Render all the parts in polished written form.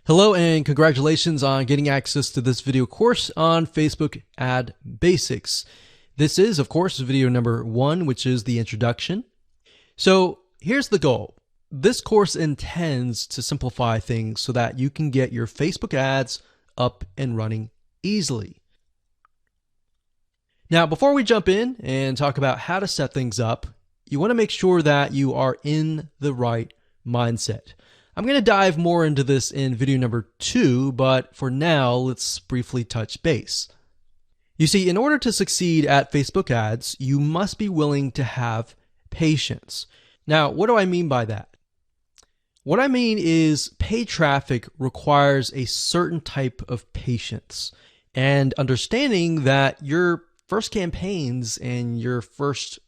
Hello and congratulations on getting access to this video course on Facebook Ad Basics. This is, of course, video number 1, which is the introduction. So here's the goal. This course intends to simplify things so that you can get your Facebook ads up and running easily. Now, before we jump in and talk about how to set things up, you want to make sure that you are in the right mindset. I'm going to dive more into this in video number 2, but for now, let's briefly touch base. You see, in order to succeed at Facebook ads, you must be willing to have patience. Now, what do I mean by that? What I mean is paid traffic requires a certain type of patience and understanding that your first campaigns and your first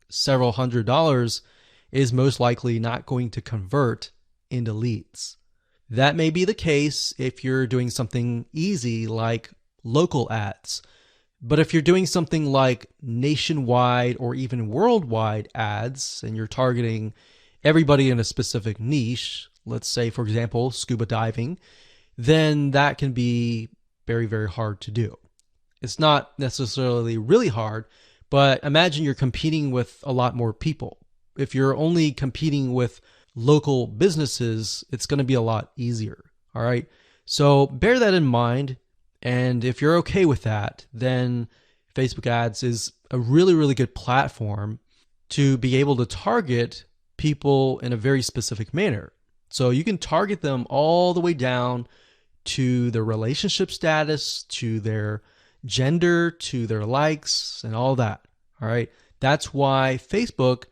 several $100s is most likely not going to convert into leads. That may be the case if you're doing something easy like local ads. But if you're doing something like nationwide or even worldwide ads and you're targeting everybody in a specific niche, let's say, for example, scuba diving, then that can be very, very hard to do. It's not necessarily really hard, but imagine you're competing with a lot more people. If you're only competing with local businesses, it's going to be a lot easier. All right. So bear that in mind. And if you're okay with that, then Facebook ads is a really, really good platform to be able to target people in a very specific manner. So you can target them all the way down to their relationship status, to their gender, to their likes, and all that. All right. That's why Facebook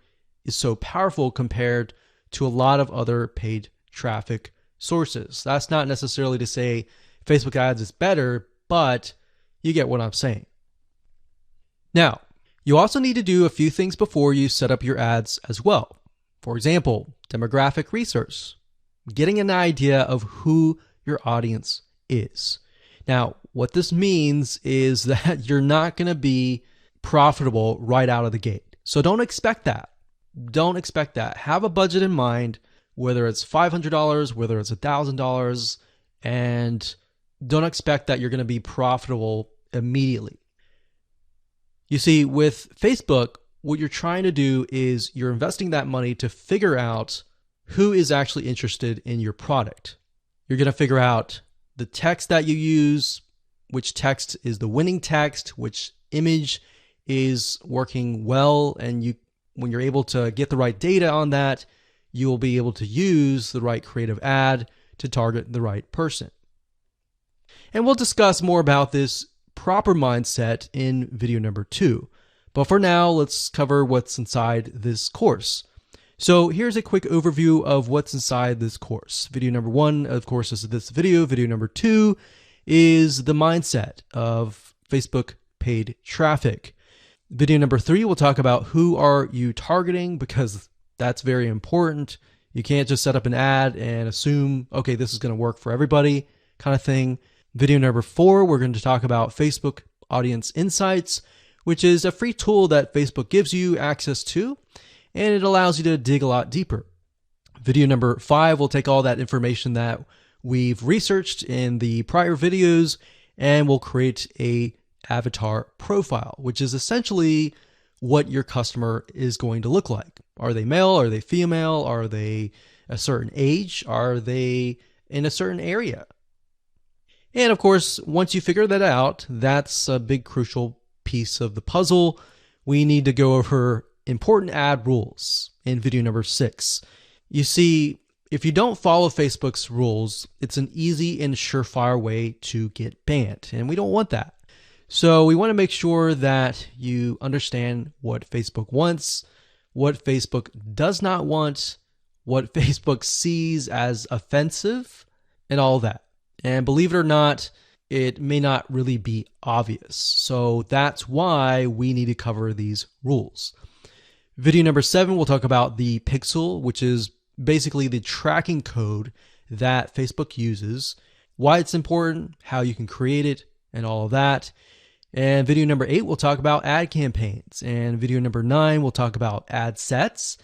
is so powerful compared to a lot of other paid traffic sources. That's not necessarily to say Facebook ads is better, but you get what I'm saying. Now, you also need to do a few things before you set up your ads as well. For example, demographic research, getting an idea of who your audience is. Now, what this means is that you're not going to be profitable right out of the gate. So don't expect that. Don't expect that. Have a budget in mind, whether it's $500, whether it's $1,000, and don't expect that you're going to be profitable immediately. You see, with Facebook, what you're trying to do is you're investing that money to figure out who is actually interested in your product. You're going to figure out the text that you use, which text is the winning text, which image is working well, and when you're able to get the right data on that, you will be able to use the right creative ad to target the right person. And we'll discuss more about this proper mindset in video number 2. But for now, let's cover what's inside this course. So here's a quick overview of what's inside this course. Video number 1, of course, is this video. Video number 2 is the mindset of Facebook paid traffic. Video number 3, we'll talk about who are you targeting, because that's very important. You can't just set up an ad and assume, okay, this is going to work for everybody kind of thing. Video number 4, we're going to talk about Facebook Audience Insights, which is a free tool that Facebook gives you access to, and it allows you to dig a lot deeper. Video number 5, we'll take all that information that we've researched in the prior videos, and we'll create a avatar profile, which is essentially what your customer is going to look like. Are they male? Are they female? Are they a certain age? Are they in a certain area? And of course, once you figure that out, that's a big crucial piece of the puzzle. We need to go over important ad rules in video number 6. You see, if you don't follow Facebook's rules, it's an easy and surefire way to get banned, and we don't want that. So we want to make sure that you understand what Facebook wants, what Facebook does not want, what Facebook sees as offensive, and all that. And believe it or not, it may not really be obvious. So that's why we need to cover these rules. Video number 7, we'll talk about the pixel, which is basically the tracking code that Facebook uses, why it's important, how you can create it, and all of that. And video number 8, we'll talk about ad campaigns. And video number 9, we'll talk about ad sets.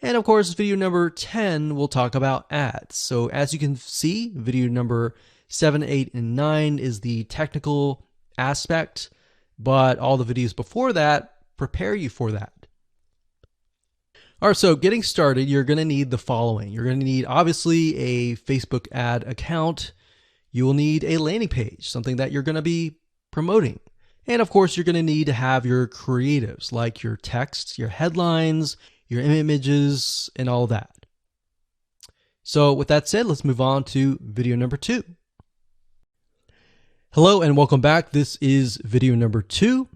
And of course, video number 10 will talk about ads. So as you can see, video number 7, 8, and 9 is the technical aspect, but all the videos before that prepare you for that. All right, so getting started, you're going to need the following. You're going to need, obviously, a Facebook ad account. You will need a landing page, something that you're going to be promoting. And of course, you're going to need to have your creatives, like your text, your headlines, your images, and all that. So with that said, let's move on to video number 2. Hello and welcome back. This is video number 2,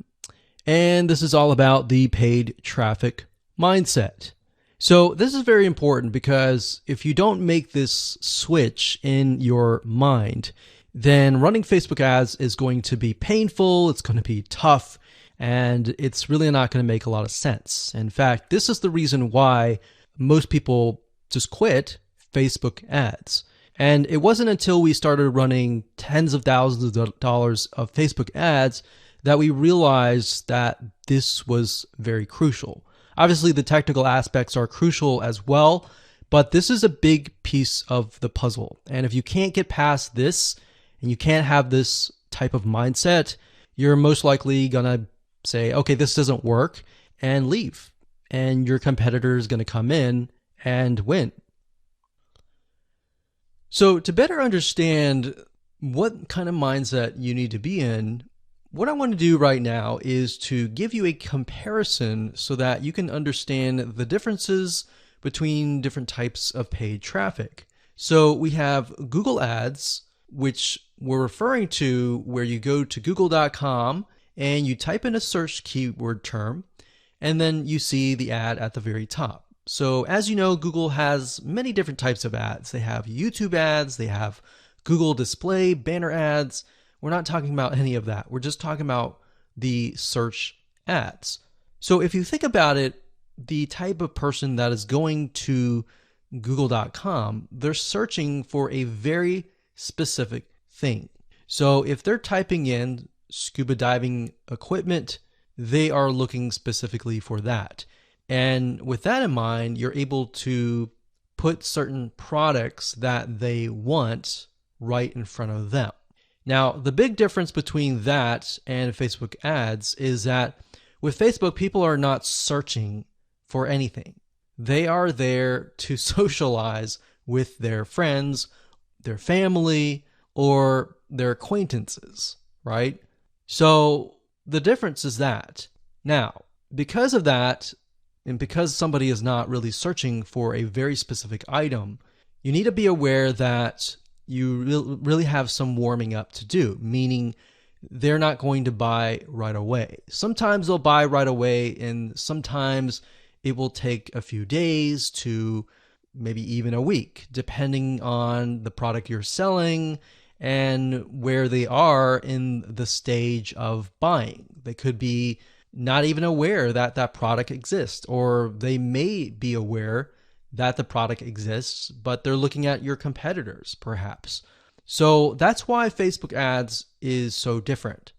and this is all about the paid traffic mindset. So this is very important because if you don't make this switch in your mind, then running Facebook ads is going to be painful, it's going to be tough, and it's really not going to make a lot of sense. In fact, this is the reason why most people just quit Facebook ads. And it wasn't until we started running tens of thousands of dollars of Facebook ads that we realized that this was very crucial. Obviously, the technical aspects are crucial as well, but this is a big piece of the puzzle. And if you can't get past this and you can't have this type of mindset, you're most likely going to say, okay, this doesn't work, and leave. And your competitor is going to come in and win. So to better understand what kind of mindset you need to be in, what I want to do right now is to give you a comparison so that you can understand the differences between different types of paid traffic. So we have Google Ads, which we're referring to where you go to google.com and you type in a search keyword term, and then you see the ad at the very top. So as you know, Google has many different types of ads. They have YouTube ads, they have Google display, banner ads. We're not talking about any of that. We're just talking about the search ads. So if you think about it, the type of person that is going to google.com, they're searching for a very specific thing. So if they're typing in scuba diving equipment, they are looking specifically for that. And with that in mind, you're able to put certain products that they want right in front of them. Now, the big difference between that and Facebook ads is that with Facebook, people are not searching for anything. They are there to socialize with their friends, their family, or their acquaintances, right? So the difference is that. Now, because of that, and because somebody is not really searching for a very specific item, you need to be aware that you really have some warming up to do, meaning they're not going to buy right away. Sometimes they'll buy right away, and sometimes it will take a few days to maybe even a week, depending on the product you're selling and where they are in the stage of buying. They could be not even aware that that product exists, or they may be aware that the product exists, but they're looking at your competitors, perhaps. So that's why Facebook ads is so different.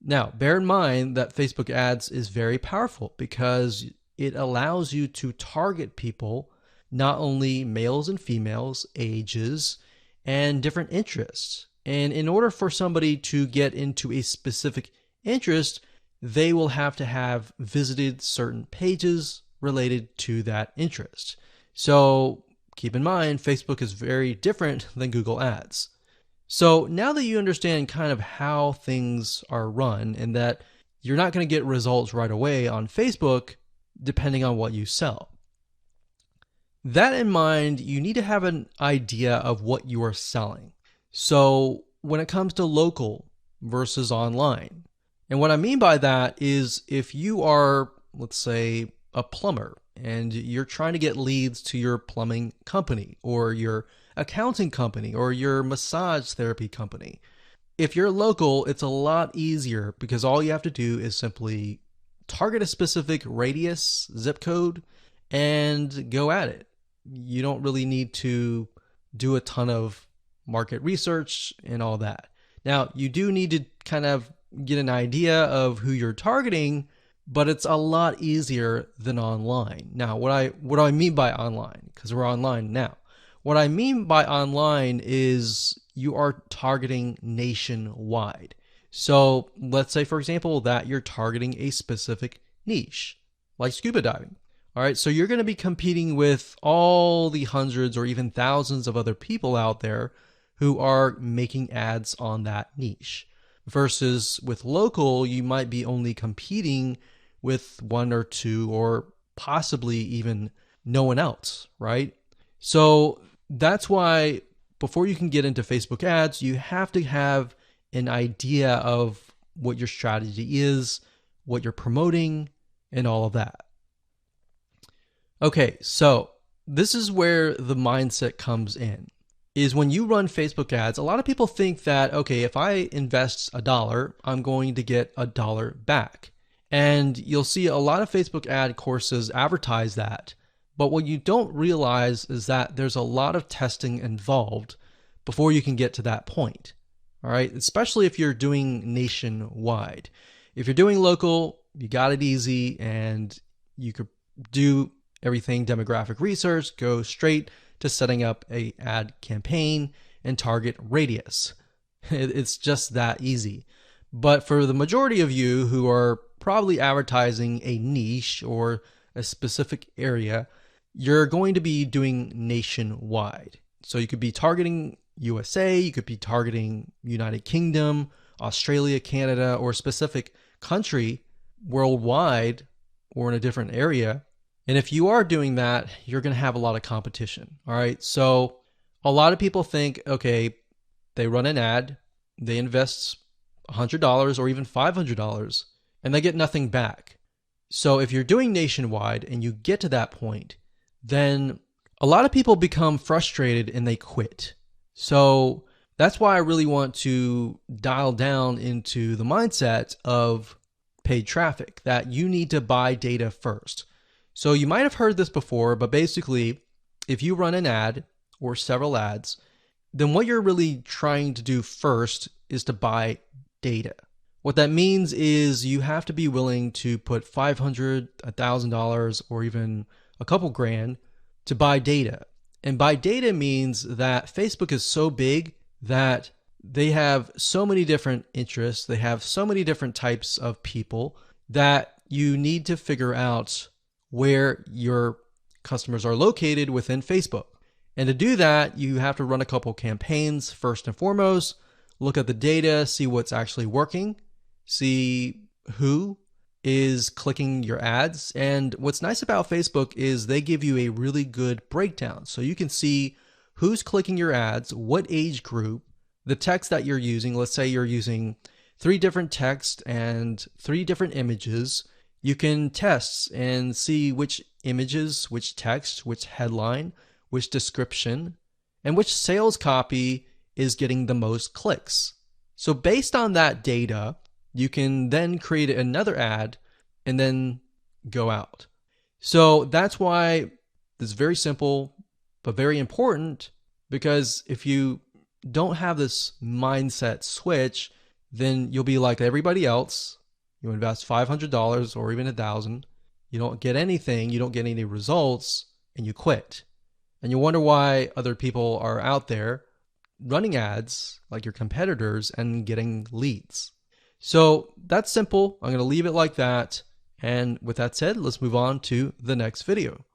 Now, bear in mind that Facebook ads is very powerful because it allows you to target people, not only males and females, ages, and different interests. And in order for somebody to get into a specific interest, they will have to have visited certain pages related to that interest. So keep in mind, Facebook is very different than Google Ads. So now that you understand kind of how things are run and that you're not going to get results right away on Facebook, depending on what you sell. That in mind, you need to have an idea of what you are selling. So when it comes to local versus online, and what I mean by that is if you are, let's say, a plumber and you're trying to get leads to your plumbing company or your accounting company or your massage therapy company, if you're local, it's a lot easier because all you have to do is simply target a specific radius, zip code, and go at it. You don't really need to do a ton of market research and all that. Now, you do need to kind of get an idea of who you're targeting, but it's a lot easier than online. Now, what do I mean by online? Because we're online now. What I mean by online is you are targeting nationwide. So let's say, for example, that you're targeting a specific niche, like scuba diving. All right, so you're going to be competing with all the hundreds or even thousands of other people out there who are making ads on that niche. Versus with local, you might be only competing with one or two or possibly even no one else, right? So that's why before you can get into Facebook ads, you have to have an idea of what your strategy is, what you're promoting, and all of that. Okay, so this is where the mindset comes in. Is when you run Facebook ads, a lot of people think that, okay, if I invest $1, I'm going to get $1 back. And you'll see a lot of Facebook ad courses advertise that. But what you don't realize is that there's a lot of testing involved before you can get to that point. All right, especially if you're doing nationwide. If you're doing local, you got it easy and you could do everything demographic research, go straight to setting up a ad campaign and target radius. It's just that easy. But for the majority of you who are probably advertising a niche or a specific area, you're going to be doing nationwide. So you could be targeting USA, you could be targeting United Kingdom, Australia, Canada, or a specific country worldwide or in a different area. And if you are doing that, you're going to have a lot of competition. All right. So a lot of people think, okay, they run an ad, they invest $100 or even $500, and they get nothing back. So if you're doing nationwide and you get to that point, then a lot of people become frustrated and they quit. So that's why I really want to dial down into the mindset of paid traffic, that you need to buy data first. So you might have heard this before, but basically, if you run an ad or several ads, then what you're really trying to do first is to buy data. What that means is you have to be willing to put $500, $1,000, or even a couple grand to buy data. And buy data means that Facebook is so big that they have so many different interests, they have so many different types of people that you need to figure out where your customers are located within Facebook. And to do that, you have to run a couple campaigns first and foremost, look at the data, see what's actually working, see who is clicking your ads. And what's nice about Facebook is they give you a really good breakdown. So you can see who's clicking your ads, what age group, the text that you're using. Let's say you're using 3 different texts and 3 different images. You can test and see which images, which text, which headline, which description, and which sales copy is getting the most clicks. So based on that data, you can then create another ad and then go out. So that's why it's very simple, but very important, because if you don't have this mindset switch, then you'll be like everybody else. You invest $500 or even $1,000. You don't get anything. You don't get any results and you quit. And you wonder why other people are out there running ads like your competitors and getting leads. So that's simple. I'm going to leave it like that. And with that said, let's move on to the next video.